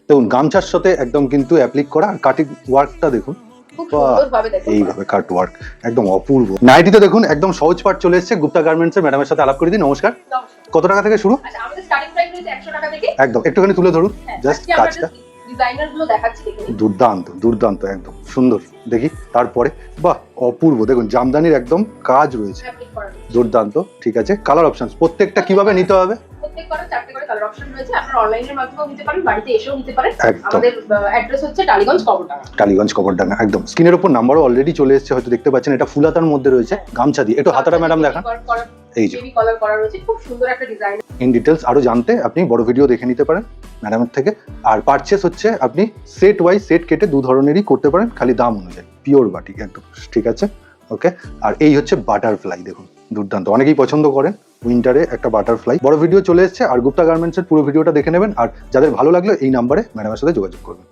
দেখুন গামছার সাথে একদম কিন্তু অ্যাপ্লিক করা, আর কাটিং ওয়ার্কটা দেখুন এইভাবে কাট ওয়ার্ক একদম অপূর্ব। নাইটিতে দেখুন একদম সহজ পাট চলে এসেছে। গুপ্তা গার্মেন্টস এর ম্যাডামের সাথে আলাপ করে দিই। নমস্কার, কত টাকা থেকে শুরু? আচ্ছা, আমাদের স্টার্টিং প্রাইস রয়েছে 100 টাকা থেকে। একদম একটুখানি তুলে ধরুন জাস্ট কাজটা। ডিজাইনার গুলো দেখাচ্ছি দেখুন। দুর্দান্ত দুর্দান্ত, একদম সুন্দর। দেখি তারপরে, বাহ অপূর্ব, দেখুন জামদানির একদম কাজ রয়েছে, দুর্দান্ত। ঠিক আছে, কালার অপশনস প্রত্যেকটা কিভাবে নিতে হবে? প্রত্যেকটা চারটে করে কালার অপশন রয়েছে। আপনারা অনলাইনের মাধ্যমেও নিতে পারেন, বাড়িতে এসেও নিতে পারেন। একদম। আমাদের অ্যাড্রেস হচ্ছে টালিগঞ্জ কবরডাঙ্গা। টালিগঞ্জ কবরডাঙ্গা, একদম। স্ক্রিনের উপর নাম্বারও অলরেডি চলে এসেছে, হয়তো দেখতে পাচ্ছেন। এটা ফুলাতার মধ্যে রয়েছে, গামছা দিয়ে। একটু হাতাটা ম্যাডাম দেখান। এই যে বেবি কলার করা রয়েছে, খুব সুন্দর একটা ডিজাইন। ইন ডিটেলস আরো জানতে আপনি বড় ভিডিও দেখে নিতে পারেন ম্যাডামের থেকে। আর পারচেস হচ্ছে আপনি সেট ওয়াইজ সেট কেটে দু ধরনেরই করতে পারেন, খালি দাম অনুযায়ী। পিওর বাটিক একদম, ঠিক আছে, ওকে। আর এই হচ্ছে বাটারফ্লাই, দেখুন দুর্দান্ত, অনেকেই পছন্দ করেন উইন্টারে একটা বাটারফ্লাই। বড় ভিডিও চলে এসেছে। আর গুপ্তা গার্মেন্টস এর পুরো ভিডিওটা দেখে নেবেন। আর যাদের ভালো লাগলো এই নাম্বারে ম্যাডামের সাথে যোগাযোগ করবেন।